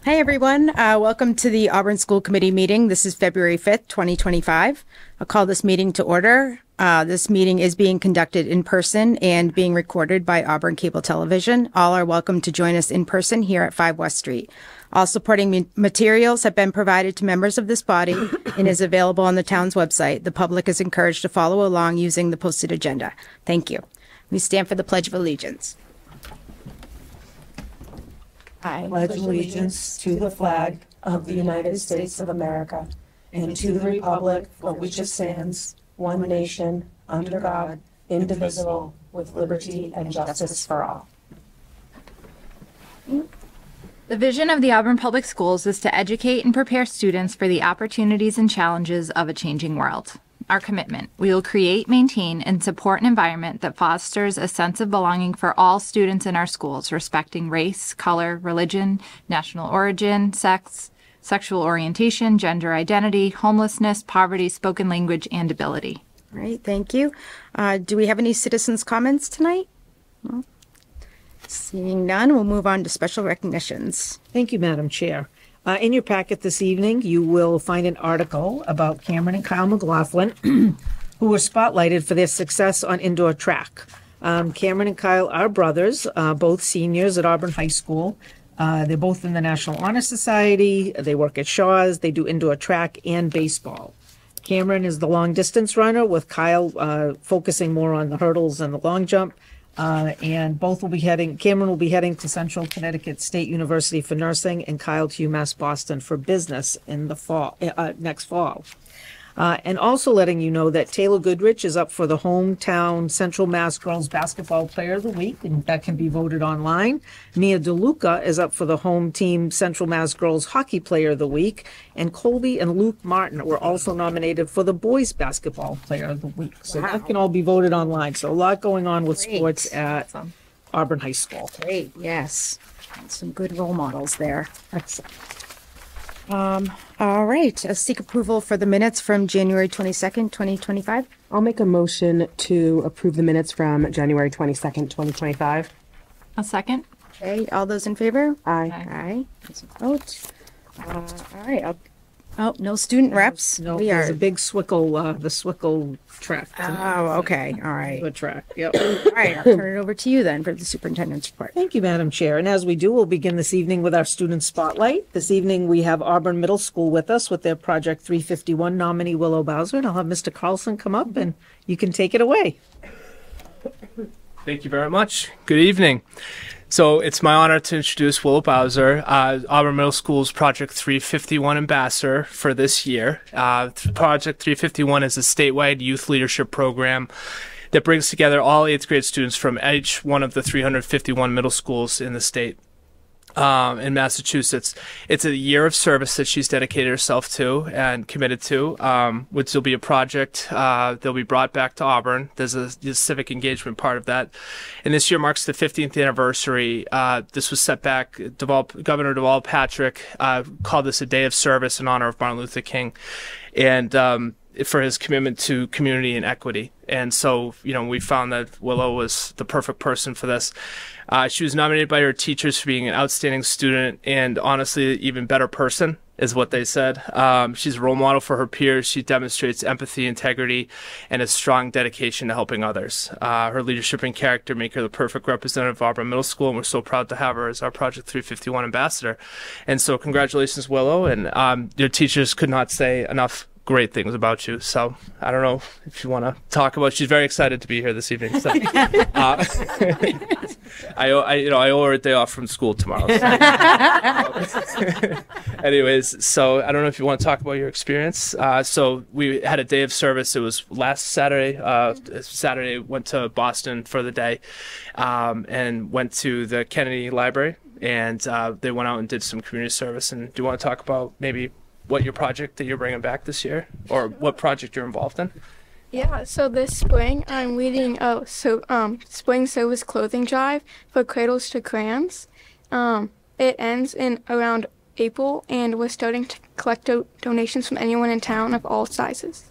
Hi, everyone. Welcome to the Auburn School Committee meeting. This is February 5th, 2025. I'll call this meeting to order. This meeting is being conducted in person and being recorded by Auburn Cable Television. All are welcome to join us in person here at 5 West Street. All supporting materials have been provided to members of this body and is available on the town's website. The public is encouraged to follow along using the posted agenda. Thank you. We stand for the Pledge of Allegiance. I pledge allegiance to the flag of the United States of America and to the republic for which it stands, one nation, under God, indivisible, with liberty and justice for all. The vision of the Auburn Public Schools is to educate and prepare students for the opportunities and challenges of a changing world. Our commitment: we will create, maintain, and support an environment that fosters a sense of belonging for all students in our schools, respecting race, color, religion, national origin, sex, sexual orientation, gender identity, homelessness, poverty, spoken language, and ability. All right, thank you. Do we have any citizens' comments tonight? No. Seeing none, we'll move on to special recognitions. Thank you, Madam Chair. In your packet this evening, you will find an article about Cameron and Kyle McLaughlin, who were spotlighted for their success on indoor track. Cameron and Kyle are brothers, both seniors at Auburn High School. They're both in the National Honor Society. They work at Shaw's. They do indoor track and baseball. Cameron is the long distance runner, with Kyle focusing more on the hurdles and the long jump. And both will be Cameron will be heading to Central Connecticut State University for nursing, and Kyle to UMass Boston for business in the fall, next fall. And also letting you know that Taylor Goodrich is up for the hometown Central Mass Girls Basketball Player of the Week, and that can be voted online. Mia DeLuca is up for the home team Central Mass Girls Hockey Player of the Week, and Colby and Luke Martin were also nominated for the Boys Basketball Player of the Week. So that can all be voted online. So a lot going on with sports at Auburn High School. Great, yes. Some good role models there. Excellent. All right, seek approval for the minutes from January 22nd, 2025. I'll make a motion to approve the minutes from January 22nd, 2025. A second? Okay, all those in favor? Aye. Aye. There's a vote. All right, oh, no student reps. No, We there's are. a big Swickle, the Swickle track. Oh, okay, all right. The track, yep. All right, I'll turn it over to you then for the superintendent's report. Thank you, Madam Chair. And as we do, we'll begin this evening with our student spotlight. This evening, we have Auburn Middle School with us with their Project 351 nominee, Willow Bowser. And I'll have Mr. Carlson come up and you can take it away. Thank you very much. Good evening. So it's my honor to introduce Willow Bowser, Auburn Middle School's Project 351 ambassador for this year. Project 351 is a statewide youth leadership program that brings together all 8th grade students from each one of the 351 middle schools in the state. In Massachusetts. It's a year of service that she's dedicated herself to and committed to, which will be a project that'll be brought back to Auburn. There's a civic engagement part of that. And this year marks the 15th anniversary. This was set back. Governor Deval Patrick called this a day of service in honor of Martin Luther King, and for his commitment to community and equity. And so, we found that Willow was the perfect person for this. She was nominated by her teachers for being an outstanding student and honestly, even better person, is what they said. She's a role model for her peers. She demonstrates empathy, integrity, and a strong dedication to helping others. Her leadership and character make her the perfect representative of Auburn Middle School, and we're so proud to have her as our Project 351 ambassador. And so congratulations, Willow, and your teachers could not say enough great things about you. So I don't know if you want to talk about. She's very excited to be here this evening. So, I owe her a day off from school tomorrow. So. Anyways, so I don't know if you want to talk about your experience. So we had a day of service. It was last Saturday. Saturday went to Boston for the day, and went to the Kennedy Library, and they went out and did some community service. And do you want to talk about maybe what your project that you're bringing back this year, or what project you're involved in? Yeah, so this spring I'm leading a spring service clothing drive for Cradles to Crayons. It ends in around April, and we're starting to collect donations from anyone in town of all sizes.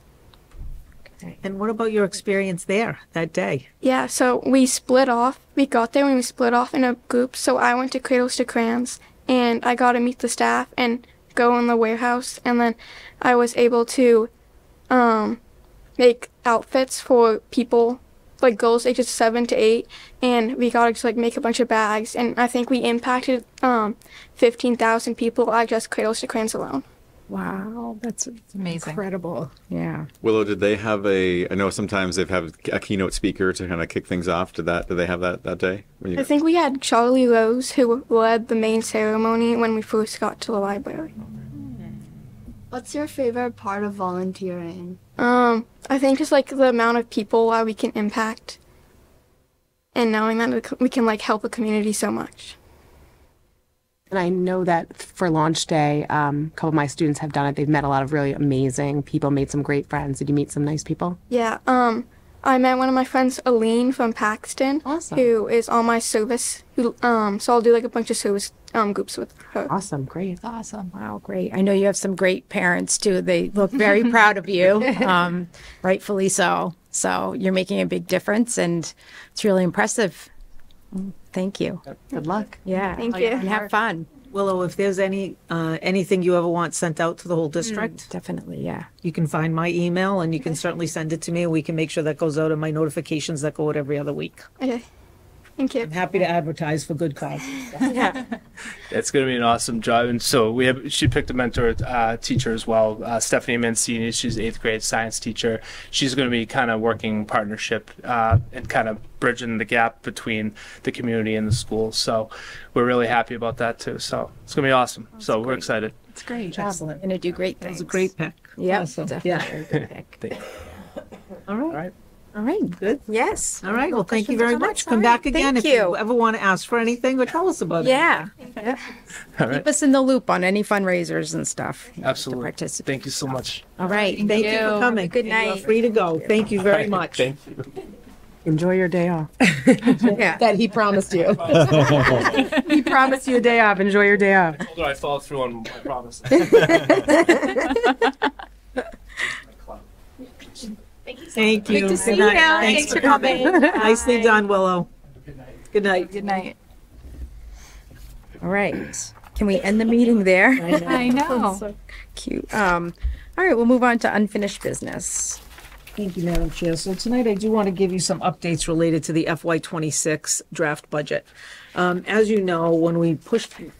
And what about your experience there that day? Yeah, so we split off. We got there and we split off in a group. So I went to Cradles to Crayons, and I got to meet the staff and go in the warehouse, and then I was able to make outfits for people like girls ages 7 to 8, and we got to just like make a bunch of bags, and I think we impacted 15,000 people at just Cradles to Crayons alone. Wow, that's Amazing. incredible. Yeah. Willow, did they have I know sometimes they've had a keynote speaker to kind of kick things off. Did they have that day? When I think we had Charlie Rose, who led the main ceremony when we first got to the library. What's your favorite part of volunteering? I think just like the amount of people that we can impact, and knowing that we can like help the community so much. And I know that for launch day, a couple of my students have done it. They've met a lot of really amazing people, made some great friends. Did you meet some nice people? Yeah, I met one of my friends, Aline from Paxton, Awesome. who is on my service. So I'll do like a bunch of service groups with her. Awesome, great. Awesome. Wow, great. I know you have some great parents too. They look very proud of you, rightfully so. So you're making a big difference, and it's really impressive. Thank you. Good luck. Yeah. Thank you. And have fun. Willow, if there's anything you ever want sent out to the whole district, Definitely, yeah. you can find my email and you can certainly send it to me, and we can make sure that goes out in my notifications that go out every other week. Okay, thank you. I'm happy to advertise for good cause. It's going to be an awesome job. And so she picked a mentor teacher as well, Stephanie Mancini. She's 8th grade science teacher. She's going to be kind of working partnership and kind of bridging the gap between the community and the schools. So we're really happy about that too. So it's going to be awesome. So we're excited. It's great. Excellent. Going to do great That things. was a great pick. Yeah, Awesome. definitely. Yeah. A good pick. Thank you. All right. All right. All right. Good. Yes. All right. Well, thank you questions or very comments? much. Come All back right. again Thank if you. you ever want to ask for anything or tell us about it. Yeah. All right. Keep us in the loop on any fundraisers and stuff. Absolutely. To participate. Thank you so much. All right. Thank you for coming. Good And you're night. free to go. Thank you very much. Thank you. Enjoy your day off. Yeah. That he promised you. He promised you a day off. Enjoy your day off. Although I followed through on my promises. Thank you. to see Good night. you. Thanks Thanks for for coming. coming. Nicely done, Willow. Good night. Good night. All right. Can we end the meeting there? I know. So cute. All right, we'll move on to unfinished business. Thank you, Madam Chair. So tonight I do want to give you some updates related to the FY26 draft budget. As you know, when we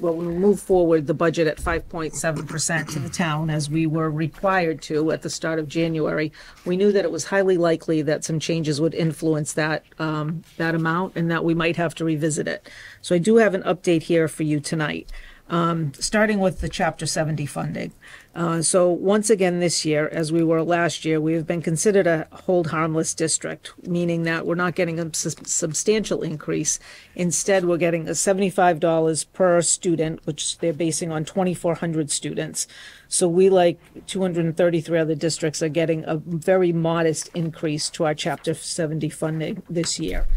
moved forward the budget at 5.7% to the town, as we were required to at the start of January, we knew that it was highly likely that some changes would influence that amount and that we might have to revisit it. So I do have an update here for you tonight. Starting with the Chapter 70 funding. So once again this year, as we were last year, we have been considered a hold harmless district, meaning that we're not getting a substantial increase. Instead, we're getting a $75 per student, which they're basing on 2,400 students. So we, like 233 other districts, are getting a very modest increase to our Chapter 70 funding this year.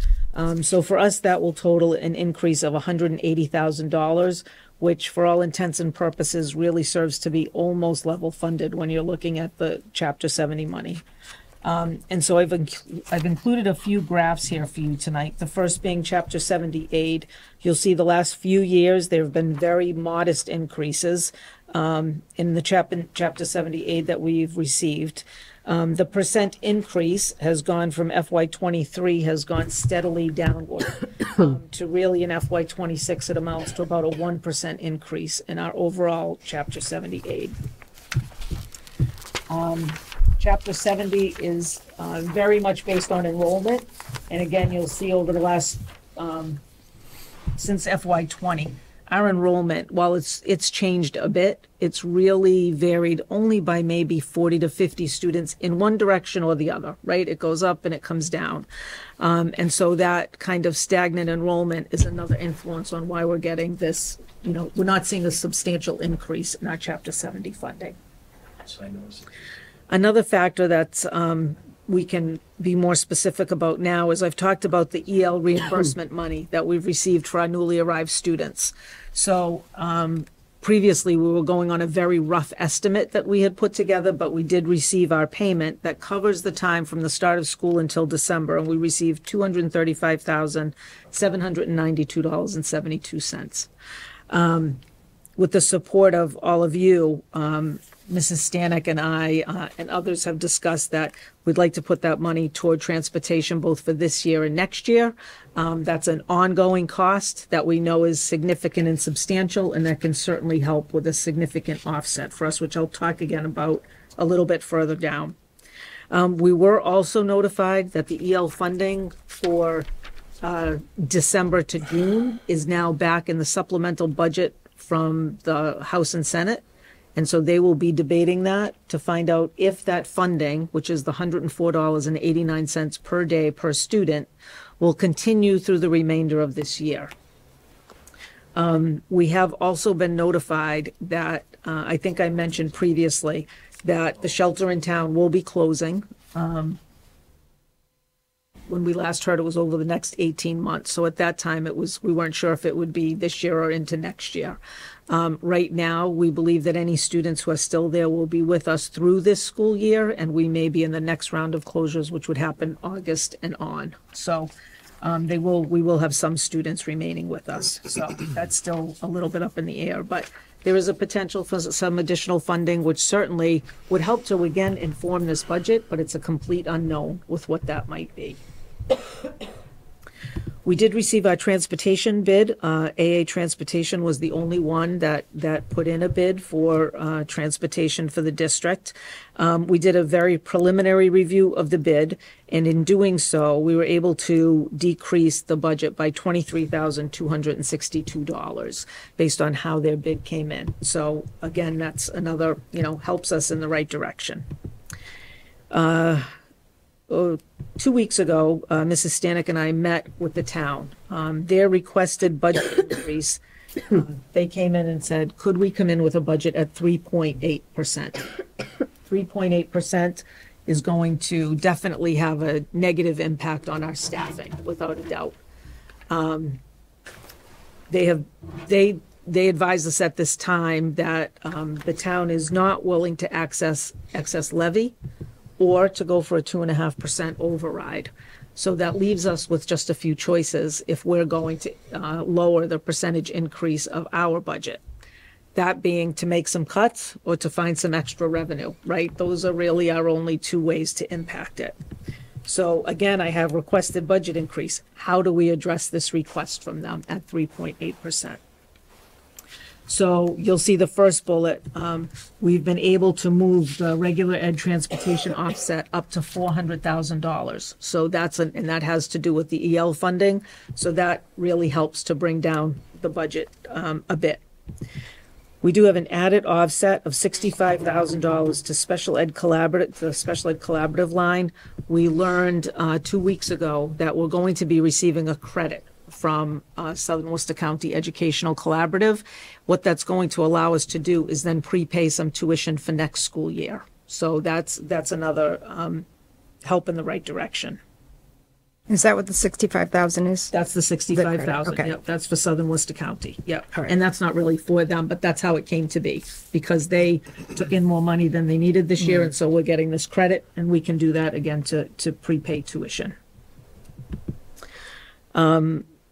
So for us, that will total an increase of $180,000, which for all intents and purposes really serves to be almost level funded when you're looking at the Chapter 70 money. And so I've included a few graphs here for you tonight. The first being Chapter 70 aid. You'll see the last few years there have been very modest increases in the Chapter 70 aid that we've received. The percent increase has gone from FY23 has gone steadily downward to really in FY26 it amounts to about a 1% increase in our overall Chapter 70 aid. Chapter 70 is very much based on enrollment, and again you'll see over the last since FY20. Our enrollment, while it's changed a bit, it's really varied only by maybe 40 to 50 students in one direction or the other, right? It goes up and it comes down. And so that kind of stagnant enrollment is another influence on why we're getting this, we're not seeing a substantial increase in our Chapter 70 funding. Another factor that we can be more specific about now is I've talked about the EL reimbursement money that we've received for our newly arrived students. So previously we were going on a very rough estimate that we had put together, but we did receive our payment that covers the time from the start of school until December, and we received $235,792.72. with the support of all of you, Mrs. Stanek and I and others have discussed that we'd like to put that money toward transportation both for this year and next year. That's an ongoing cost that we know is significant and substantial, and that can certainly help with a significant offset for us, which I'll talk again about a little bit further down. We were also notified that the EL funding for December to June is now back in the supplemental budget from the House and Senate. And so they will be debating that to find out if that funding, which is the $104.89 per day per student, will continue through the remainder of this year. We have also been notified that, I think I mentioned previously, that the shelter in town will be closing. When we last heard, it was over the next 18 months. So at that time, we weren't sure if it would be this year or into next year. Right now, we believe that any students who are still there will be with us through this school year, and we may be in the next round of closures, which would happen August and on. So we will have some students remaining with us. So that's still a little bit up in the air, but there is a potential for some additional funding, which certainly would help to, again, inform this budget, but it's a complete unknown with what that might be. We did receive our transportation bid. AA Transportation was the only one that put in a bid for transportation for the district. We did a very preliminary review of the bid, and in doing so, we were able to decrease the budget by $23,262 based on how their bid came in. So again, that's another, helps us in the right direction. 2 weeks ago, Mrs. Stanek and I met with the town. Their requested budget increase, they came in and said, could we come in with a budget at 3.8%? 3.8% is going to definitely have a negative impact on our staffing, without a doubt. They advised us at this time that the town is not willing to access excess levy or to go for a 2.5% override. So that leaves us with just a few choices if we're going to lower the percentage increase of our budget. That being to make some cuts or to find some extra revenue, right? Those are really our only two ways to impact it. So again, I have requested budget increase. How do we address this request from them at 3.8%? So you'll see the first bullet. We've been able to move the regular ed transportation offset up to $400,000. So and that has to do with the EL funding. So that really helps to bring down the budget a bit. We do have an added offset of $65,000 to the special ed collaborative line. We learned 2 weeks ago that we're going to be receiving a credit from Southern Worcester County Educational Collaborative. What that's going to allow us to do is then prepay some tuition for next school year. So that's another help in the right direction. Is that what the 65,000 is? That's the 65,000. Okay. Yep, that's for Southern Worcester County. Yep. All right. And that's not really for them, but that's how it came to be because they took in more money than they needed this year, and so we're getting this credit, and we can do that again to prepay tuition.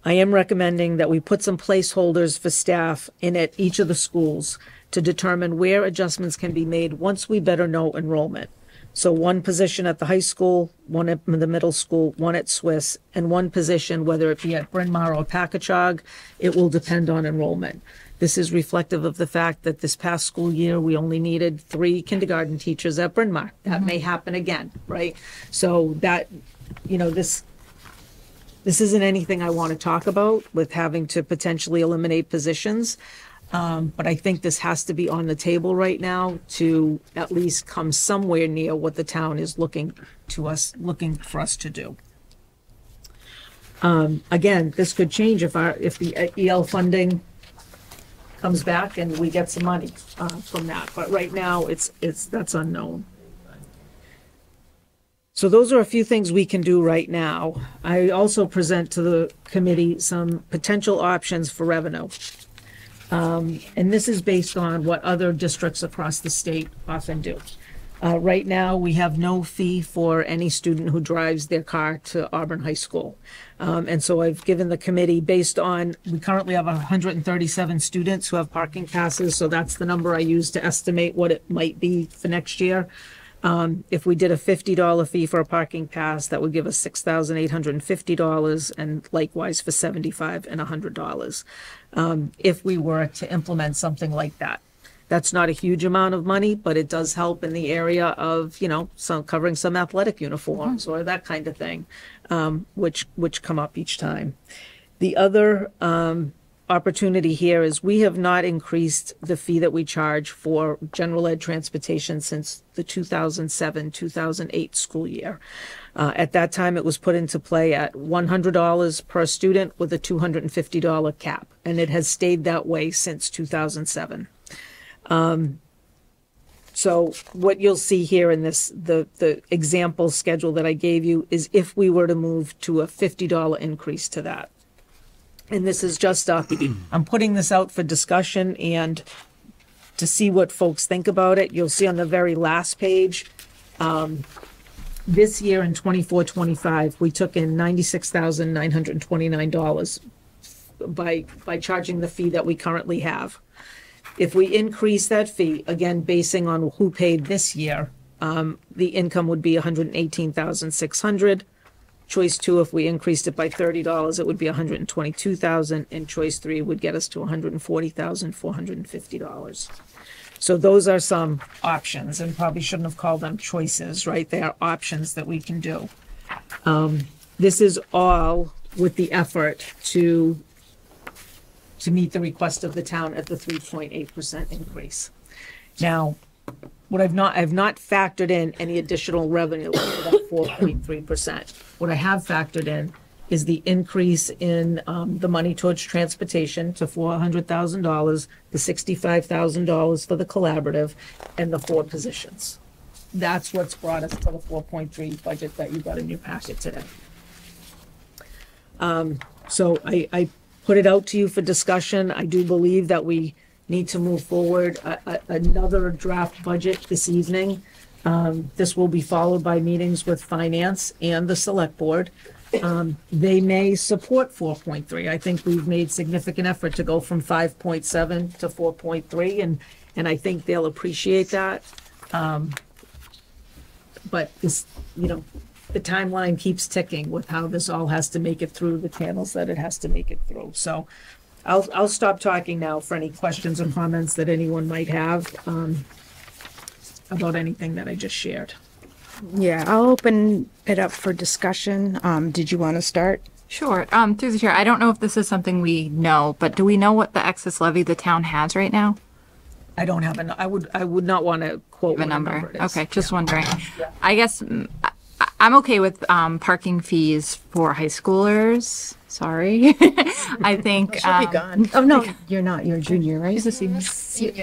I am recommending that we put some placeholders for staff in at each of the schools to determine where adjustments can be made once we better know enrollment. So one position at the high school, one at the middle school, one at Swiss, and one position, whether it be at Bryn Mawr or Packagug, it will depend on enrollment. This is reflective of the fact that this past school year, we only needed 3 kindergarten teachers at Bryn Mawr. That may happen again, right? So that, this isn't anything I want to talk about with having to potentially eliminate positions. But I think this has to be on the table right now to at least come somewhere near what the town is looking for us to do. Again, this could change if the EL funding comes back and we get some money from that. But right now, that's unknown. So those are a few things we can do right now. I also present to the committee some potential options for revenue. And this is based on what other districts across the state often do. Right now, we have no fee for any student who drives their car to Auburn High School. And so I've given the committee, based on, we currently have 137 students who have parking passes, so that's the number I use to estimate what it might be for next year. If we did a $50 fee for a parking pass, that would give us $6,850, and likewise for $75 and $100. If we were to implement something like that. That's not a huge amount of money, but it does help in the area of, some covering some athletic uniforms or that kind of thing, which come up each time. The other opportunity here is we have not increased the fee that we charge for general ed transportation since the 2007-2008 school year. At that time, it was put into play at $100 per student with a $250 cap, and it has stayed that way since 2007. So what you'll see here in this, the example schedule that I gave you is if we were to move to a $50 increase to that. And this is just, I'm putting this out for discussion and to see what folks think about it. You'll see on the very last page, this year in 24-25, we took in $96,929 by charging the fee that we currently have. If we increase that fee, again, basing on who paid this year, the income would be $118,600. Choice 2, if we increased it by $30, it would be $122,000, and choice 3 would get us to $140,450. So those are some options, and probably shouldn't have called them choices, right? They are options that we can do. This is all with the effort to meet the request of the town at the 3.8% increase. Now, what I've not factored in any additional revenue for that 4.3%. What I have factored in is the increase in the money towards transportation to $400,000, the $65,000 for the collaborative, and the 4 positions. That's what's brought us to the 4.3 budget that you got in your packet today. So I put it out to you for discussion. I do believe that we need to move forward another draft budget this evening. This will be followed by meetings with finance and the select board. They may support 4.3. I think we've made significant effort to go from 5.7 to 4.3, and I think they'll appreciate that. But this, the timeline keeps ticking with how this all has to make it through the channels that it has to make it through. So I'll stop talking now for any questions or comments that anyone might have about anything that I just shared. Yeah, I'll open it up for discussion. Did you want to start? Sure. Through the chair, I don't know if this is something we know, but do we know what the excess levy the town has right now? I don't have I would not want to quote A what number. it is. Okay, just wondering. I guess I'm okay with parking fees for high schoolers. Sorry. I think. She'll be gone. Oh, no, you're not. You're a junior, right? She's a senior.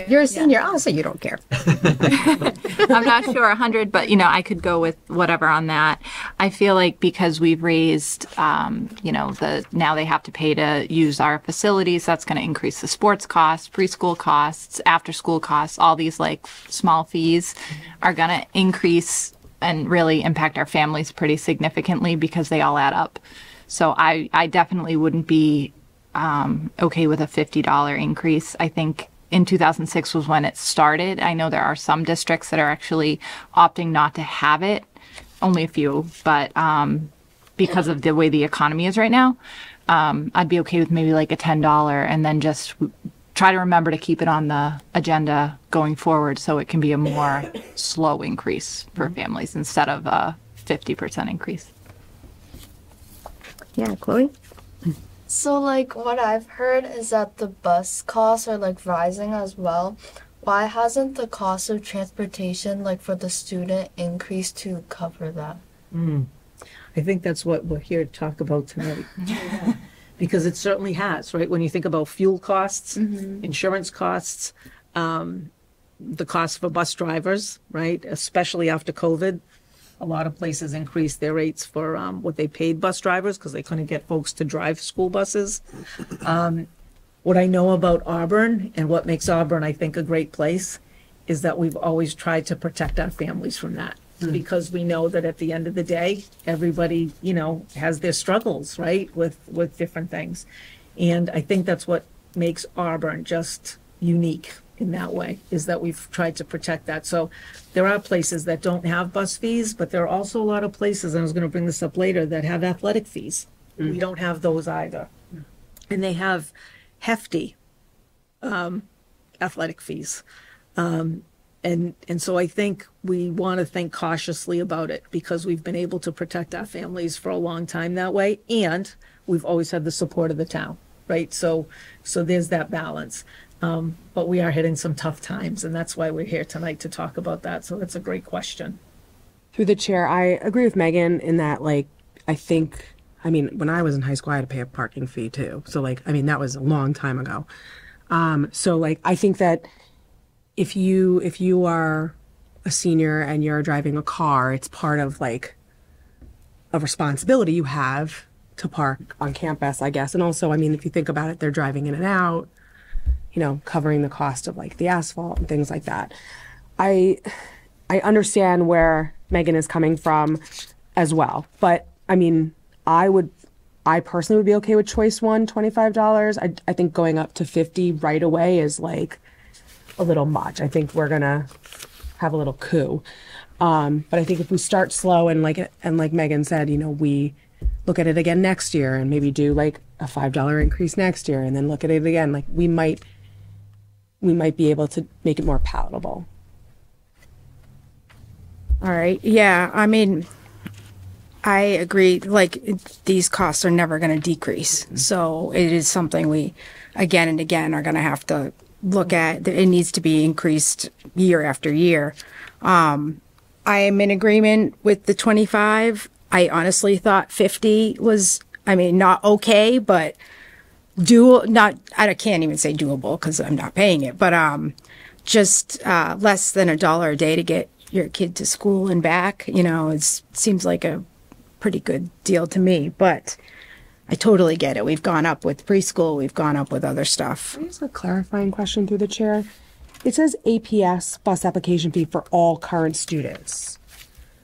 You're a senior. I'll say you don't care. I'm not sure 100, but I could go with whatever on that. I feel like because we've raised, now they have to pay to use our facilities. That's going to increase the sports costs, preschool costs, after school costs. All these small fees are going to increase and really impact our families pretty significantly because they all add up. So I definitely wouldn't be okay with a $50 increase. I think in 2006 was when it started. I know there are some districts that are actually opting not to have it, only a few, but because of the way the economy is right now, I'd be okay with maybe a $10 and then just try to remember to keep it on the agenda going forward so it can be a more slow increase for families instead of a 50% increase. Yeah, Chloe? So, what I've heard is that the bus costs are, rising as well. Why hasn't the cost of transportation, for the student increased to cover that? I think that's what we're here to talk about tonight. Because it certainly has, right? When you think about fuel costs, insurance costs, the cost for bus drivers, right? Especially after COVID. A lot of places increased their rates for what they paid bus drivers because they couldn't get folks to drive school buses. What I know about Auburn and what makes Auburn, I think, a great place is that we've always tried to protect our families from that. Because we know that at the end of the day, everybody, you know, has their struggles, right, with different things. And I think that's what makes Auburn just unique in that way, is that we've tried to protect that. So there are places that don't have bus fees, but there are also a lot of places, and I was going to bring this up later, that have athletic fees. We don't have those either. And they have hefty athletic fees. And so I think we want to think cautiously about it, because we've been able to protect our families for a long time that way, and we've always had the support of the town, right? So there's that balance. But we are hitting some tough times, and that's why we're here tonight to talk about that. So that's a great question. Through the chair, I agree with Megan in that, like, I mean, when I was in high school, I had to pay a parking fee too. So, like, I mean, that was a long time ago. So, like, I think that if you are a senior and you're driving a car, it's part of, like, a responsibility you have to park on campus, I guess. And also, I mean, if you think about it, they're driving in and out, you know, covering the cost of, like, the asphalt and things like that. I understand where Megan is coming from as well. But, I mean, I personally would be okay with choice one, $25. I think going up to 50 right away is, like, a little much. I think we're gonna have a little coup. But I think if we start slow and like Megan said, you know, we look at it again next year and maybe do like a $5 increase next year and then look at it again, like we might be able to make it more palatable. All right. Yeah. I mean, I agree. Like, these costs are never going to decrease. So it is something we, again and again, are going to have to look at. It needs to be increased year after year. I am in agreement with the 25. I honestly thought 50 was, I mean, not okay, but I can't even say doable because I'm not paying it, but just less than $1 a day to get your kid to school and back, you know, it seems like a pretty good deal to me, but I totally get it. We've gone up with preschool. We've gone up with other stuff. Just a clarifying question through the chair. It says APS bus application fee for all current students.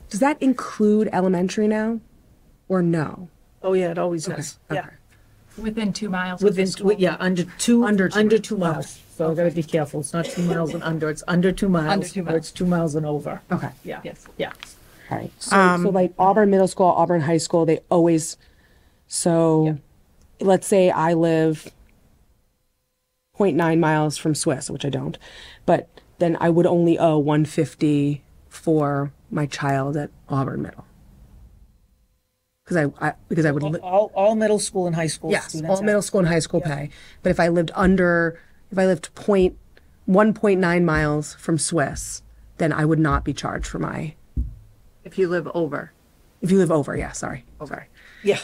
Does that include elementary now or no? Oh, yeah, it always is. Okay. Within 2 miles of the Within, school. yeah, under 2 miles. So I gotta be careful. It's not 2 miles and under, it's under 2 miles. Under 2 Or miles. it's 2 miles and over. Okay. Yeah, Yes. yeah. All right. So like Auburn Middle School, Auburn High School, they always, so let's say I live 0.9 miles from Swiss, which I don't, but then I would only owe $150 for my child at Auburn Middle. Because I would All middle school and high school yes, students. all middle school and high school pay. But if I lived 1.9 miles from Swiss, then I would not be charged for my. If you live over. If you live over, yeah, sorry. Sorry. Yeah,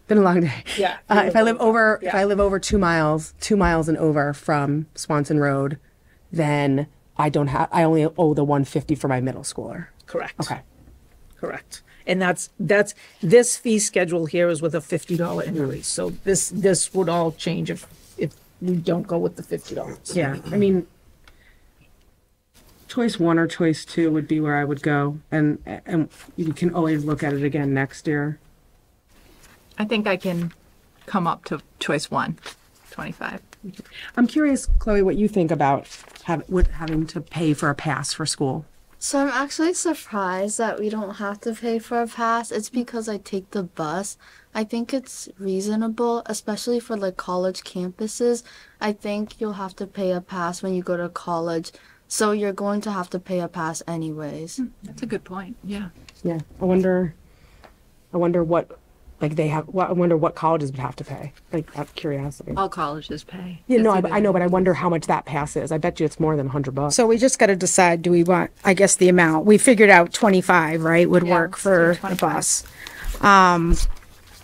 Been a long day. Yeah. If I live over, Yeah. if I live over 2 miles and over from Swanson Road, then I only owe the 150 for my middle schooler. correct. Okay. Correct. And that's this fee schedule here is with a $50 increase. So this would all change if we don't go with the $50. Yeah. I mean, choice one or choice two would be where I would go, and you can always look at it again next year. I think I can come up to choice one, 25. I'm curious, Chloe, what you think about having to pay for a pass for school. So I'm actually surprised that we don't have to pay for a pass. It's because I take the bus. I think it's reasonable, especially for like college campuses. I think you'll have to pay a pass when you go to college. So you're going to have to pay a pass anyways. That's a good point. Yeah. Yeah. I wonder what, like they have. Well, I wonder what colleges would have to pay. Like, out of curiosity. All colleges pay. Yeah, no, It's I know, but I wonder how much that pass is. I bet you it's more than $100. So we just got to decide, do we want, I guess, the amount. We figured out 25, right, would work let's for do the 25. bus.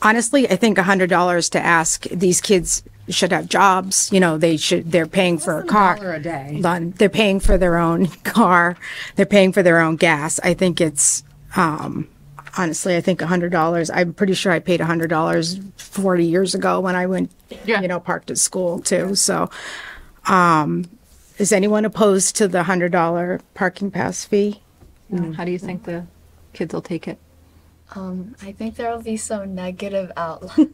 Honestly, I think $100 to ask these kids should have jobs. You know, they're paying for a car. $1 a day. Done. They're paying for their own car. They're paying for their own gas. I think it's, honestly, I think $100. I'm pretty sure I paid $100 40 years ago when I went, Yeah. parked at school too. So, is anyone opposed to the $100 parking pass fee? How do you think the kids will take it? I think there will be some negative outlook.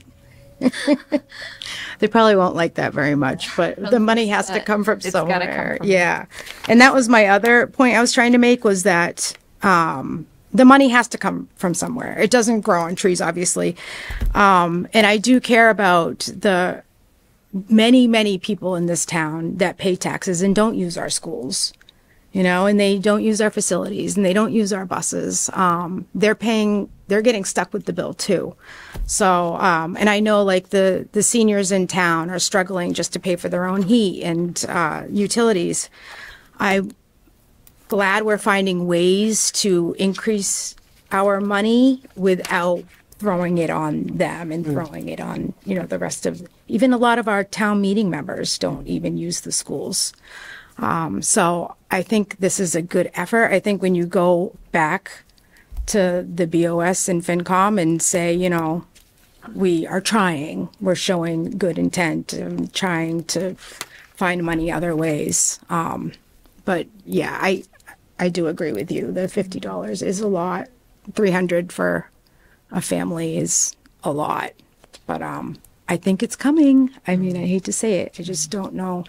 They probably won't like that very much, but the money has to come from It's gotta come somewhere. from- Yeah. And that was my other point I was trying to make, was that the money has to come from somewhere. It doesn't grow on trees, obviously. And I do care about the many people in this town that pay taxes and don't use our schools. And they don't use our facilities and they don't use our buses. They're getting stuck with the bill too. So, and I know like the seniors in town are struggling just to pay for their own heat and utilities. I'm glad we're finding ways to increase our money without throwing it on them and throwing it on, the rest of, even a lot of our town meeting members don't even use the schools. So I think this is a good effort. I think when you go back to the BOS and FinCom and say, we are trying, we're showing good intent and trying to find money other ways. But yeah, I do agree with you. The $50 is a lot. $300 for a family is a lot. But I think it's coming. I mean, I hate to say it. I just don't know.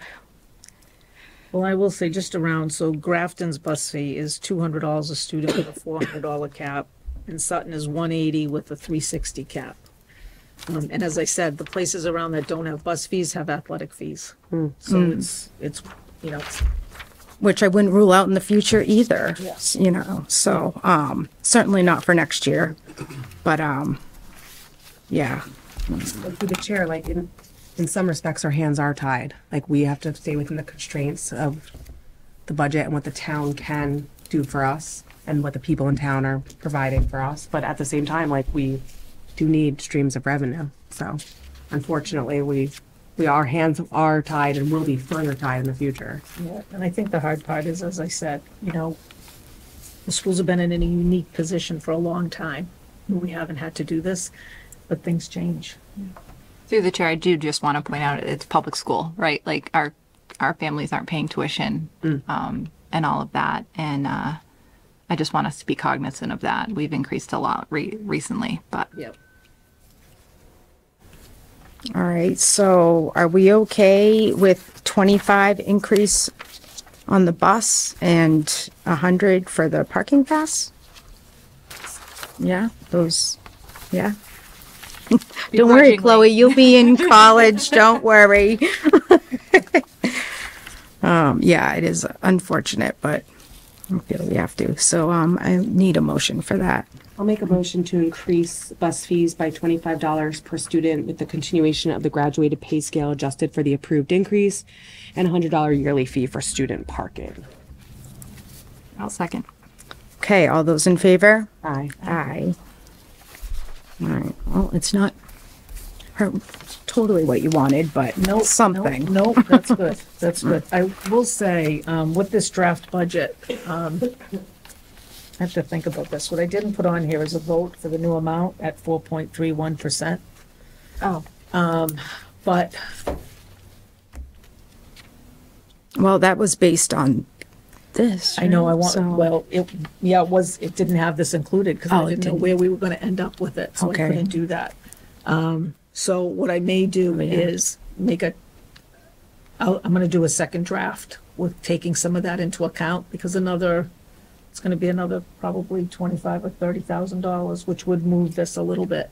Well, I will say just around, so Grafton's bus fee is $200 a student with a $400 cap, and Sutton is $180 with a $360 cap. And as I said, the places around that don't have bus fees have athletic fees. So it's Which I wouldn't rule out in the future either. Yes. So certainly not for next year. But yeah. But through the chair, like in some respects, our hands are tied. Like we have to stay within the constraints of the budget and what the town can do for us and what the people in town are providing for us. But at the same time, like we do need streams of revenue. So unfortunately, our hands are tied and will be further tied in the future. Yeah, and I think the hard part is, as I said, the schools have been in a unique position for a long time. We haven't had to do this, but things change. Through the chair, I do just want to point out it's public school, right? Like our families aren't paying tuition and all of that. And I just want us to be cognizant of that. We've increased a lot recently, but Yep. All right. So are we okay with 25 increase on the bus and 100 for the parking pass? Yeah, yeah. Don't worry, Begrudgingly. Chloe, you'll be in college. Don't worry. Yeah, it is unfortunate, but I feel we have to. So I need a motion for that. I'll make a motion to increase bus fees by $25 per student with the continuation of the graduated pay scale adjusted for the approved increase and $100 yearly fee for student parking. I'll second. Okay, all those in favor? Aye. Aye. All right. Well, it's not totally what you wanted, but something. No, that's good. That's good. I will say, with this draft budget, I have to think about this. What I didn't put on here is a vote for the new amount at 4.31%. Oh. But Well, that was based on this. I know I right? want, So- well, it didn't have this included because Oh, I it didn't know didn't. where we were going to end up with it. So I Okay. couldn't do that. So what I may do is I'm going to do a second draft with taking some of that into account because it's going to be another probably $25,000 or $30,000, which would move this a little bit.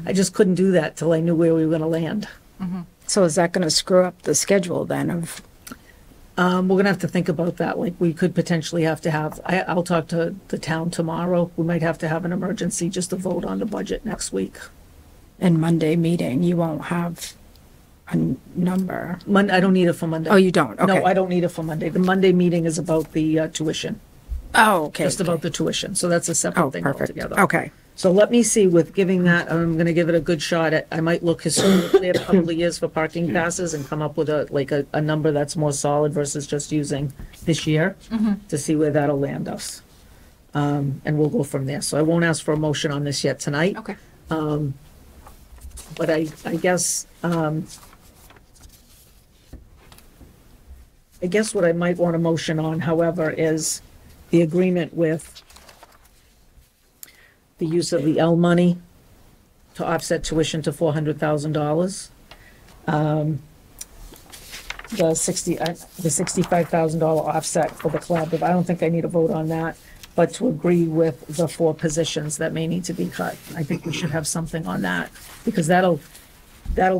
I just couldn't do that till I knew where we were going to land. So is that going to screw up the schedule then of? We're gonna have to think about that. Like, we could potentially have to have, I'll talk to the town tomorrow. We might have to have an emergency just to vote on the budget next week. And Monday meeting, you won't have a number. I don't need it for Monday. Oh, you don't? Okay. No, I don't need it for Monday. The Monday meeting is about the tuition, Oh, okay. just about the tuition. So that's a separate Oh, thing perfect. altogether. Okay. So let me see, with giving that, I'm gonna give it a good shot at, I might look historically at a couple of years for parking passes and come up with a number that's more solid versus just using this year to see where that'll land us. And we'll go from there. So I won't ask for a motion on this yet tonight. Okay. But I guess, I guess what I might want a motion on, however, is the agreement with the use of the L money to offset tuition to $400,000. The $65,000 offset for the collaborative. I don't think I need a vote on that, but to agree with the 4 positions that may need to be cut. I think we should have something on that, because that'll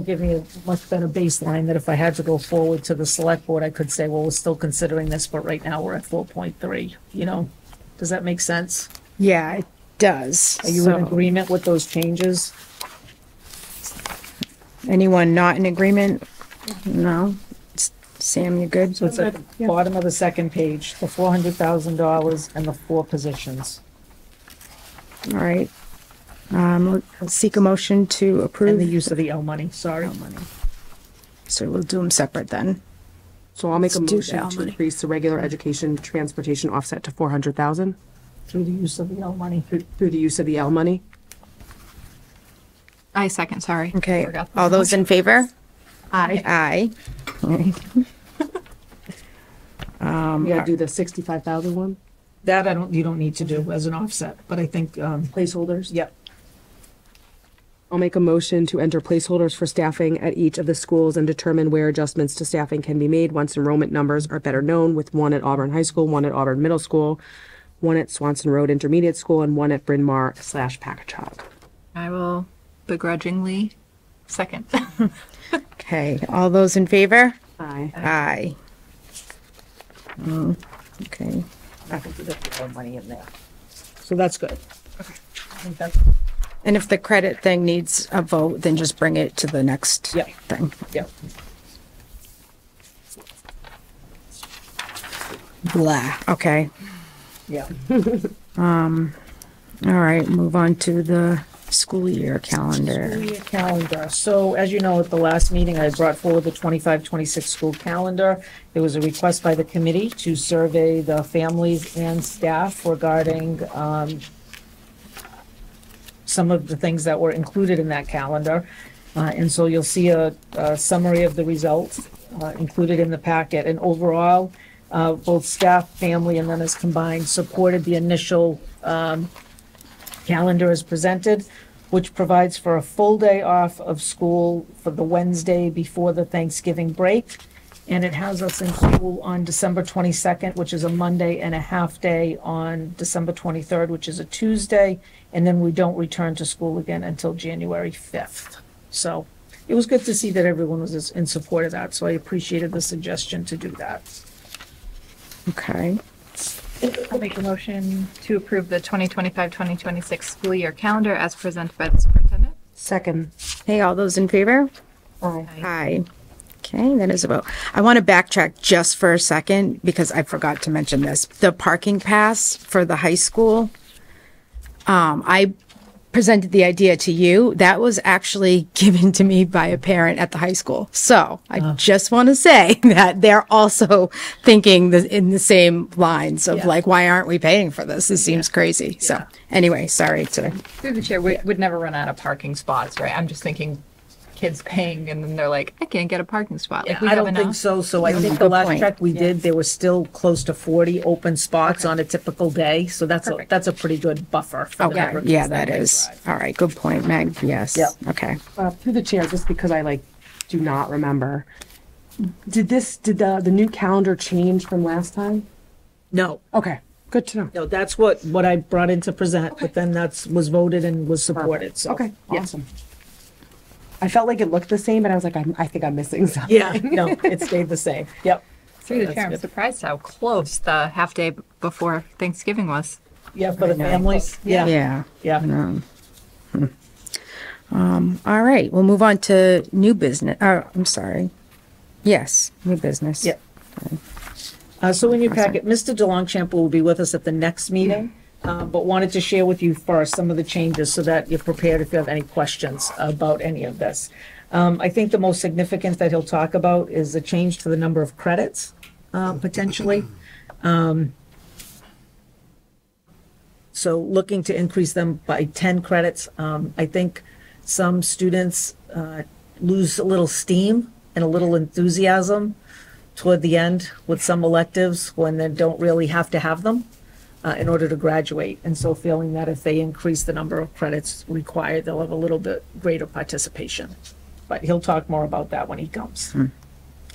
give me a much better baseline that if I had to go forward to the select board, I could say, well, we're still considering this, but right now we're at 4.3, you know? Does that make sense? Yeah, it does. Are you in agreement with those changes? Anyone not in agreement? No? Sam, you good? So it's at the bottom of the second page, the $400,000 and the 4 positions. All right. Let's seek a motion to approve. And the use of the L money, sorry. So we'll do them separate then. So I'll make a Let's do motion the L to money. increase the regular education transportation offset to 400,000 Through the use of the L money. through the use of the L money. I second, sorry. Okay, Forgot this all those in favor? Aye. Aye. We gotta do the 65,000 one, That you don't need to do as an offset, but I think, placeholders. yep. I'll make a motion to enter placeholders for staffing at each of the schools and determine where adjustments to staffing can be made once enrollment numbers are better known, with 1 at Auburn High School, 1 at Auburn Middle School, 1 at Swanson Road Intermediate School, and 1 at Bryn Mawr / Packagug. I will begrudgingly second. Okay, all those in favor? Aye. Aye. Okay. I can put the L money in there. So that's good. Okay. I think that's, And if the credit thing needs a vote, then just bring it to the next Yep. thing. yep. Blah, okay. Yeah. All right, move on to the school year calendar. School year calendar. So as you know, at the last meeting, I brought forward the 25-26 school calendar. There was a request by the committee to survey the families and staff regarding some of the things that were included in that calendar. And so you'll see a summary of the results included in the packet. And overall, both staff, family, and then as combined, supported the initial calendar as presented, which provides for a full day off of school for the Wednesday before the Thanksgiving break. And it has us in school on December 22nd, which is a Monday, and a half day on December 23rd, which is a Tuesday. And then we don't return to school again until January 5th. So it was good to see that everyone was in support of that. So I appreciated the suggestion to do that. Okay, I'll make a motion to approve the 2025-2026 school year calendar as presented by the superintendent. Second. hey, all those in favor? Aye. Aye. Okay, that is a vote. I want to backtrack just for a second because I forgot to mention this. The parking pass for the high school, I presented the idea to you. That was actually given to me by a parent at the high school. So I just want to say that they're also thinking in the same lines of like, why aren't we paying for this? This seems crazy. So anyway, sorry to. Through the chair, we would never run out of parking spots, right? I'm just thinking kids paying and then they're like, I can't get a parking spot. Like, we I have don't think enough. so. So I think the Good last point. check we did, there was still close to 40 open spots on a typical day. So that's Perfect. that's a pretty good buffer. For the Okay, number of yeah, kids that might is. drive. All right, good point, Meg. Yes. Yep. Okay. Through the chair, just because I do not remember. Did the new calendar change from last time? No, Okay, good to know. no, that's what I brought in to present, but then was voted and was supported. So Okay, yeah. awesome. I felt like it looked the same, but I was like, I think I'm missing something. Yeah, no, it stayed the same. Yep. Through the That's chair, I'm good. surprised how close the half day before Thanksgiving was. Yeah, for the families. Yeah. Yeah. Yeah. All right, we'll move on to new business. I'm sorry. Yes, new business. Yep. So in your packet, Mr. DeLongchamp will be with us at the next meeting, but wanted to share with you first some of the changes so that you're prepared if you have any questions about any of this. I think the most significant that he'll talk about is the change to the number of credits, potentially. So looking to increase them by 10 credits. I think some students lose a little steam and a little enthusiasm toward the end with some electives when they don't really have to have them in order to graduate. And so feeling that if they increase the number of credits required, they'll have a little bit greater participation. But he'll talk more about that when he comes.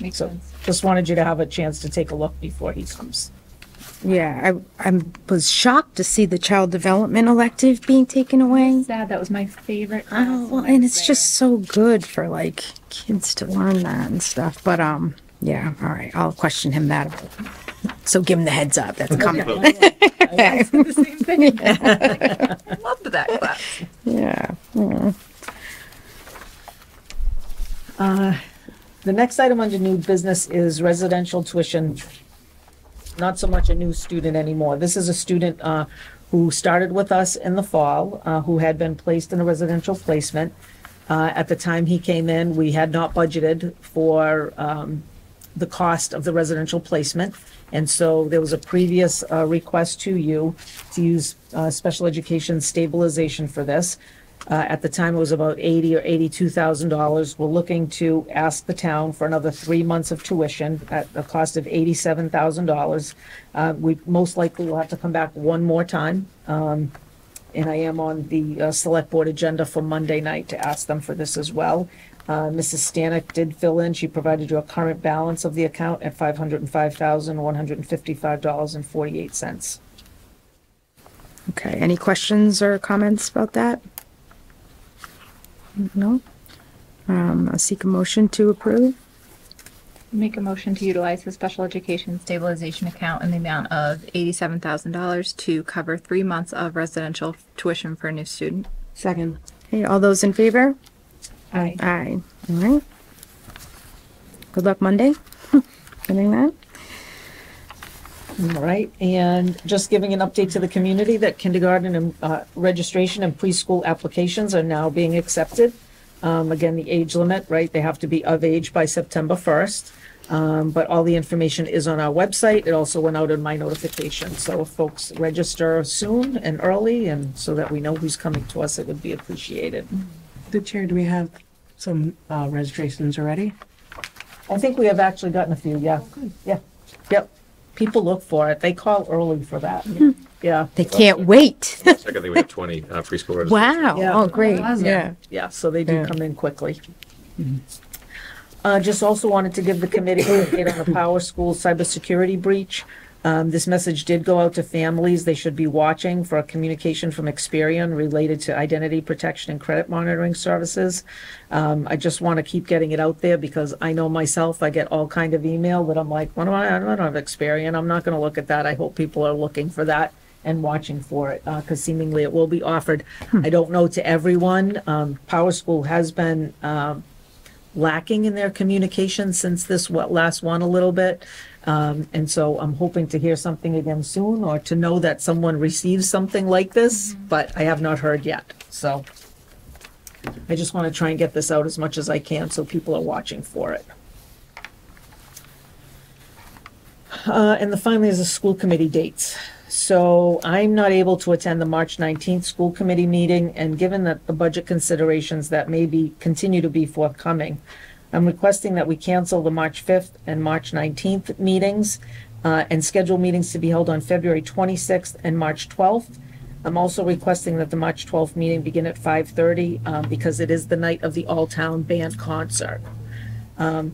Makes So sense. just wanted you to have a chance to take a look before he comes. Yeah, I was shocked to see the child development elective being taken away. Sad. That was my favorite. Oh, well, and it's just so good for like kids to learn that and stuff. But yeah, all right, I'll question him that. So give him the heads up. That's coming. I said the same thing. I loved that class. Yeah. The next item under new business is residential tuition. Not so much a new student anymore. This is a student who started with us in the fall, who had been placed in a residential placement. At the time he came in, we had not budgeted for the cost of the residential placement. And so there was a previous request to you to use special education stabilization for this. At the time, it was about $80,000 or $82,000. We're looking to ask the town for another 3 months of tuition at a cost of $87,000. We most likely will have to come back one more time. And I am on the select board agenda for Monday night to ask them for this as well. Mrs. Stanek did fill in. She provided you a current balance of the account at $505,155.48. Okay. Any questions or comments about that? No. I'll seek a motion to approve. Make a motion to utilize the special education stabilization account in the amount of $87,000 to cover 3 months of residential tuition for a new student. Second. Hey, all those in favor? Aye. Aye. All right. Good luck Monday. Getting that. All right, and just giving an update to the community that kindergarten and registration and preschool applications are now being accepted. Again, the age limit, right, they have to be of age by September 1st. But all the information is on our website. It also went out in my notification. So if folks register soon and early, and so that we know who's coming to us, it would be appreciated. The chair, do we have some registrations already? I think we have actually gotten a few, yeah. Yeah, yep. People look for it. They call early for that. Yeah, They can't wait. I think we have 20 preschool registrations. Wow. Yeah. Oh, great. Yeah. yeah, so they do come in quickly. Just also wanted to give the committee an update on the Power School cybersecurity breach. This message did go out to families. They should be watching for a communication from Experian related to identity protection and credit monitoring services. I just want to keep getting it out there because I know myself, I get all kind of email that I'm like, what am I don't have Experian. I'm not going to look at that. I hope people are looking for that and watching for it because seemingly it will be offered. I don't know to everyone. Power School has been lacking in their communication since this last one a little bit. And so I'm hoping to hear something again soon or to know that someone receives something like this, but I have not heard yet. So I just want to try and get this out as much as I can so people are watching for it. And finally is the school committee dates. So I'm not able to attend the March 19th school committee meeting, and given that the budget considerations that may continue to be forthcoming, I'm requesting that we cancel the March 5th and March 19th meetings and schedule meetings to be held on February 26th and March 12th. I'm also requesting that the March 12th meeting begin at 5:30 because it is the night of the all-town band concert. But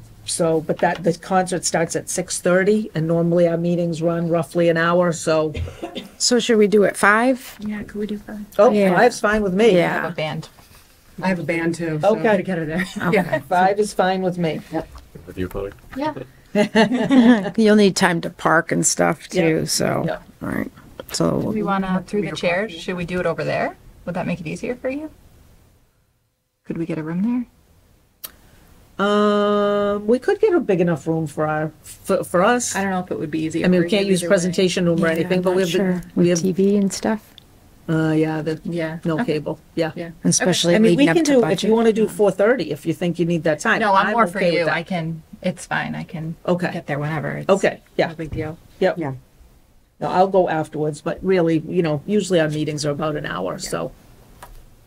the concert starts at 6:30, and normally our meetings run roughly an hour. So, So should we do it 5? Yeah, could we do that? Yeah. 5's fine with me. Yeah. A band. I have a band too, so Okay. to get her there. Okay. 5 is fine with me. With you, Chloe? Yeah. You'll need time to park and stuff too. Yeah. So, Yeah. all right. So We want to, through the chair, should we do it over there? Would that make it easier for you? Could we get a room there? We could get a big enough room for us. I don't know if it would be easier. I mean, for we can't you use either way. presentation room or anything, but we have with we have TV and stuff, Yeah. no Okay. cable. Yeah. Yeah. especially I mean, we leading can up to do budget. if you want to do 4:30 if you think you need that time. No, I'm more for okay with you. that. I can. It's fine. I can. Okay. Get there whenever. It's Okay. Yeah. No big deal. Yep. Yeah. No, I'll go afterwards, but really, usually our meetings are about an hour. So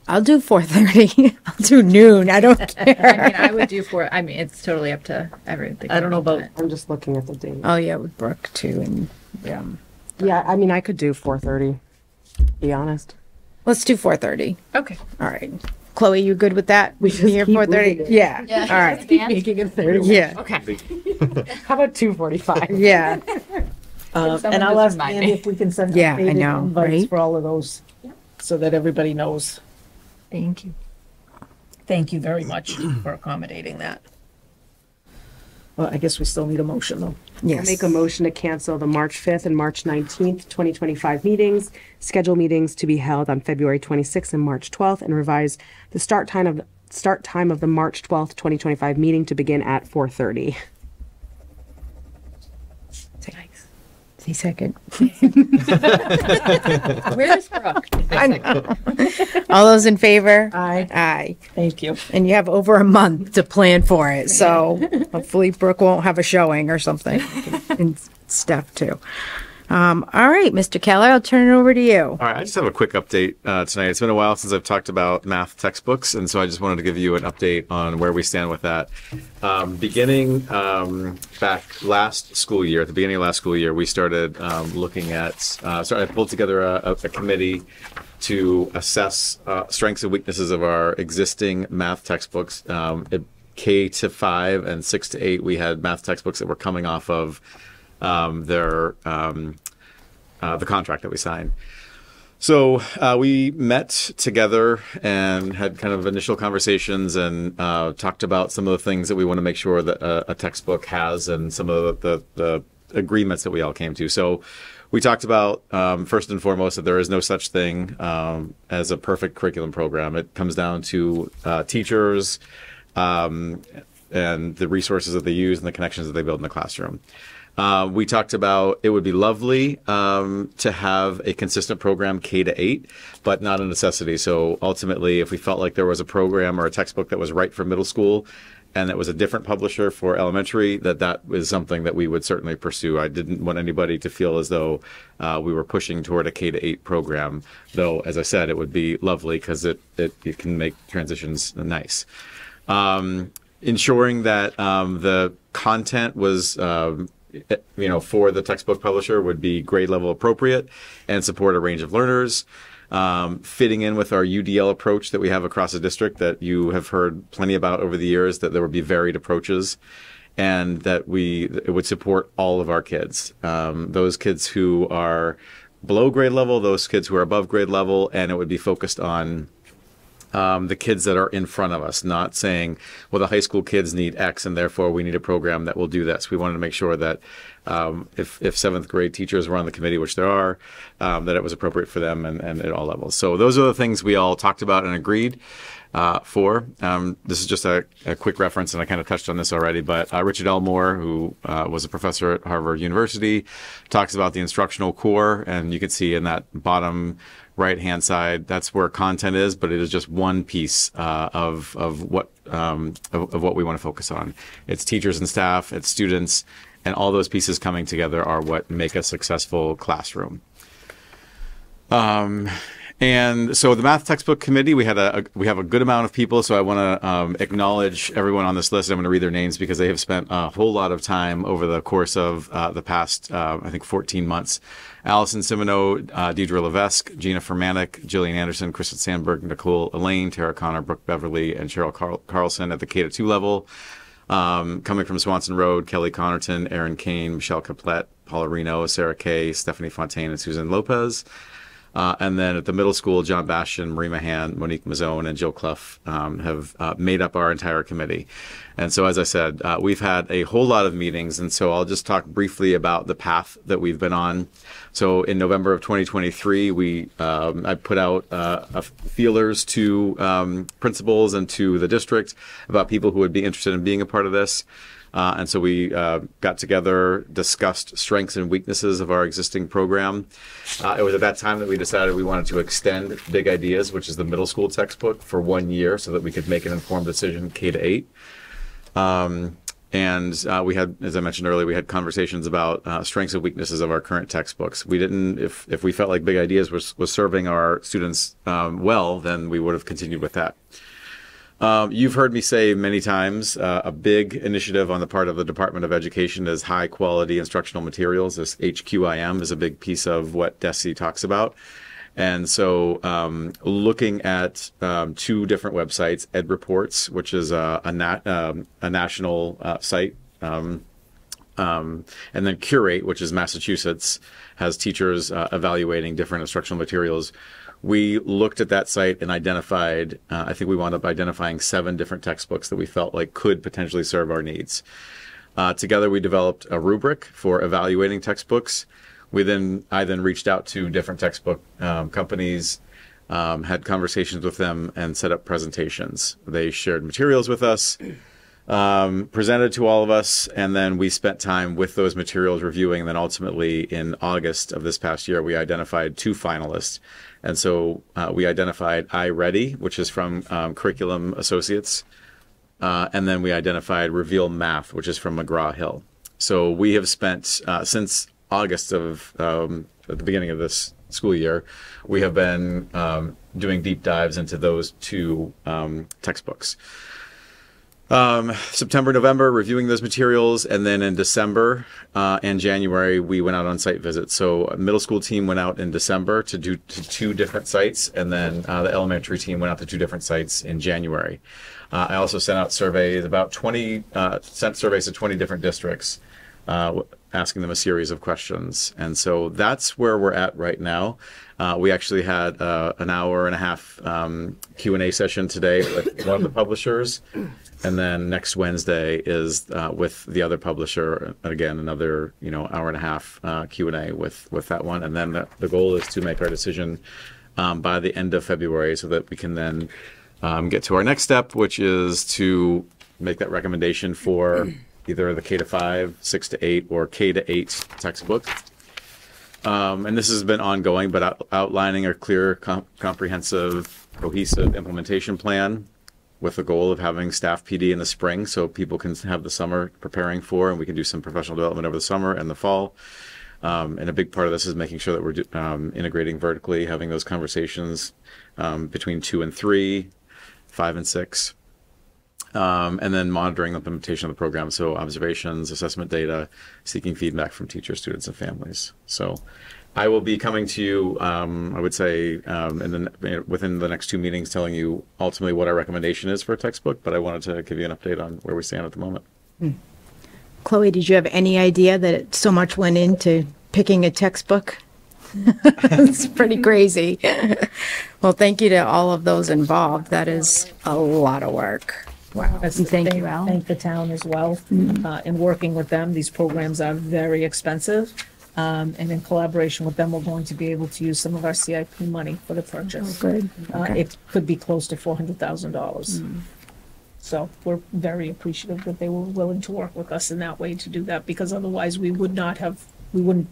I'll do 4:30. I'll do noon. I don't care. I mean, I would do it's totally up to everything. I don't know about, I'm just looking at the date. Oh yeah, with Brooke too, and Yeah, I mean, I could do 4:30. Be honest. let's do 4:30. Okay. All right, Chloe, you good with that? We Be just here keep 4:30. moving it. Yeah. Yeah. All right. Making it 30. Yeah. Okay. How about 2:45? Yeah. and I'll just ask remind Andy me. if we can send Yeah, I updated know, invites right? for all of those, so that everybody knows. Thank you. Thank you very much for accommodating that. Well, I guess we still need a motion, though. I Yes. make a motion to cancel the March 5th and March 19th, 2025 meetings, schedule meetings to be held on February 26th and March 12th, and revise the start time of the March 12th, 2025 meeting to begin at 4:30. Say second. Where's Brooke? I know. All those in favor? Aye. Aye. Thank you. And you have over a month to plan for it, so hopefully Brooke won't have a showing or something, and Steph too. All right, Mr. Keller, I'll turn it over to you. All right, I just have a quick update tonight. It's been a while since I've talked about math textbooks, and so I just wanted to give you an update on where we stand with that. Beginning back last school year, at the beginning of last school year, we started looking at, I pulled together a committee to assess strengths and weaknesses of our existing math textbooks. K to 5 and 6 to 8, we had math textbooks that were coming off of the contract that we signed. So we met together and had kind of initial conversations and talked about some of the things that we want to make sure that a textbook has and some of the agreements that we all came to. So we talked about, first and foremost, that there is no such thing as a perfect curriculum program. It comes down to teachers and the resources that they use and the connections that they build in the classroom. We talked about it would be lovely to have a consistent program K to 8, but not a necessity. So ultimately, if we felt like there was a program or a textbook that was right for middle school and that was a different publisher for elementary, that was something that we would certainly pursue. I didn't want anybody to feel as though we were pushing toward a K to 8 program, though, as I said, it would be lovely because it can make transitions nice. Ensuring that the content was for the textbook publisher would be grade level appropriate and support a range of learners, fitting in with our UDL approach that we have across the district that you have heard plenty about over the years, that there would be varied approaches and that it would support all of our kids, those kids who are below grade level, those kids who are above grade level, and it would be focused on the kids that are in front of us, not saying, well, the high school kids need X and therefore we need a program that will do this. We wanted to make sure that if seventh grade teachers were on the committee, which there are, that it was appropriate for them and at all levels. So those are the things we all talked about and agreed for. This is just a quick reference, and I kind of touched on this already, but Richard Elmore, who was a professor at Harvard University, talks about the instructional core, and you can see in that bottom right-hand side, that's where content is, but it is just one piece of what we want to focus on. It's teachers and staff, it's students, and all those pieces coming together are what make a successful classroom. And so the math textbook committee, we have a good amount of people. So I want to acknowledge everyone on this list. I'm going to read their names because they have spent a whole lot of time over the course of the past, I think, 14 months. Allison Simoneau, Deidre Levesque, Gina Furmanek, Jillian Anderson, Kristen Sandberg, Nicole Elaine, Tara Connor, Brooke Beverly, and Cheryl Carlson at the K-2 level. Coming from Swanson Road, Kelly Connerton, Erin Kane, Michelle Caplet, Paula Reno, Sarah Kay, Stephanie Fontaine, and Susan Lopez. And then at the middle school, John Bastian, Marie Mahan, Monique Mazzone, and Jill Clough have made up our entire committee. And so, as I said, we've had a whole lot of meetings, and so I'll just talk briefly about the path that we've been on. So in November of 2023, I put out feelers to principals and to the district about people who would be interested in being a part of this. And so we got together, discussed strengths and weaknesses of our existing program. It was at that time that we decided we wanted to extend Big Ideas, which is the middle school textbook, for 1 year so that we could make an informed decision K to 8. And we had, as I mentioned earlier, we had conversations about strengths and weaknesses of our current textbooks. We didn't, if we felt like Big Ideas was serving our students well, then we would have continued with that. You've heard me say many times, a big initiative on the part of the Department of Education is high quality instructional materials. This HQIM is a big piece of what DESE talks about. And so looking at two different websites, Ed Reports, which is a national site, and then Curate, which is Massachusetts, has teachers evaluating different instructional materials. We looked at that site and identified, I think we wound up identifying 7 different textbooks that we felt like could potentially serve our needs. Together we developed a rubric for evaluating textbooks. I then reached out to different textbook companies, had conversations with them, and set up presentations. They shared materials with us, presented to all of us, and then we spent time with those materials reviewing. And then ultimately, in August of this past year, we identified 2 finalists. And so we identified iReady, which is from Curriculum Associates, and then we identified Reveal Math, which is from McGraw-Hill. So we have spent, since August of at the beginning of this school year, we have been doing deep dives into those 2 textbooks. September, November, reviewing those materials, and then in December and January, we went out on site visits. So a middle school team went out in December to 2 different sites, and then the elementary team went out to 2 different sites in January. I also sent out surveys, sent surveys to 20 different districts, asking them a series of questions. And so that's where we're at right now. We actually had an hour and a half Q&A session today with one of the publishers. And then next Wednesday is with the other publisher, again, another hour and a half Q&A with that one. And then the goal is to make our decision by the end of February so that we can then get to our next step, which is to make that recommendation for either the K-5, 6-8, or K-8 textbook. And this has been ongoing, but outlining a clear, comprehensive, cohesive implementation plan with the goal of having staff PD in the spring so people can have the summer preparing for, and we can do some professional development over the summer and the fall. And a big part of this is making sure that we're integrating vertically, having those conversations between 2 and 3, 5 and 6. And then monitoring the implementation of the program, so observations, assessment data, seeking feedback from teachers, students, and families. So I will be coming to you, I would say, within the next 2 meetings, telling you ultimately what our recommendation is for a textbook, but I wanted to give you an update on where we stand at the moment. Chloe, did you have any idea that so much went into picking a textbook? It's pretty crazy. Well, thank you to all of those involved. That is a lot of work. Wow. Thank you, Al. Thank the town as well. In working with them, these programs are very expensive. And in collaboration with them, we're going to be able to use some of our CIP money for the purchase. Oh, good. Okay. It could be close to $400,000. So we're very appreciative that they were willing to work with us in that way to do that, because otherwise we wouldn't have been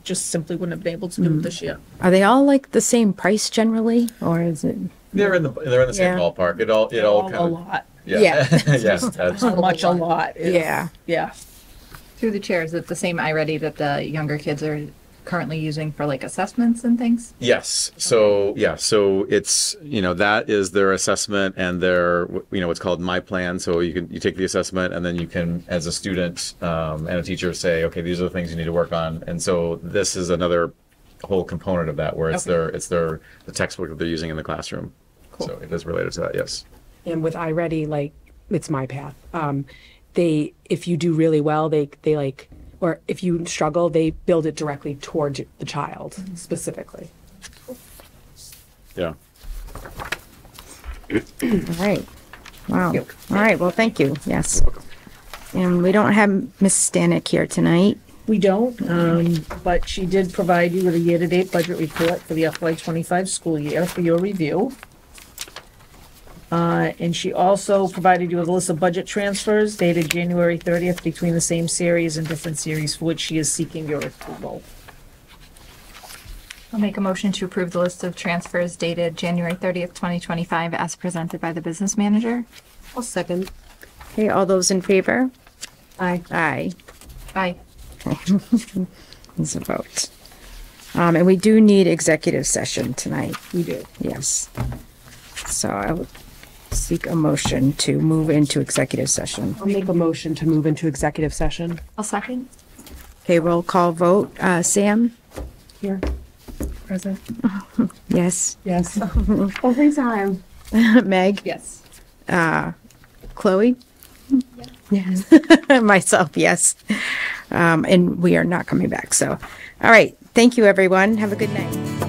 able to do it this year. Are they all like the same price generally, or is it? They're in the same ballpark. It all kind A of lot. yeah. Yes. How much a lot is. Yeah. Through the chair, is it the same iReady that the younger kids are currently using for like assessments and things? Yes. So it's that is their assessment and their what's called My Plan. So you take the assessment and then you can, as a student and a teacher, say, okay, these are the things you need to work on. And so this is another whole component of that, where it's the textbook that they're using in the classroom. Cool. So it is related to that. Yes. And with iReady, like, it's my path. If you do really well, they or if you struggle, they build it directly towards the child specifically. Yeah. All right. Wow. All right. Well, thank you. Yes. And we don't have Ms. Stanek here tonight. We don't, but she did provide you with a year-to-date budget report for the FY25 school year for your review. And she also provided you with a list of budget transfers dated January 30th between the same series and different series for which she is seeking your approval. I'll make a motion to approve the list of transfers dated January 30th, 2025 as presented by the business manager. I'll second. Okay. All those in favor? Aye. Aye. Aye. It's a vote. And we do need executive session tonight. We do. Yes. So I would seek a motion to move into executive session. I'll make a motion to move into executive session. I'll second. Okay, roll call vote. Sam? Here. Present. Yes. Yes. Every time. Meg? Yes. Chloe? Yes. Myself, yes. And we are not coming back. So, all right. Thank you, everyone. Have a good night.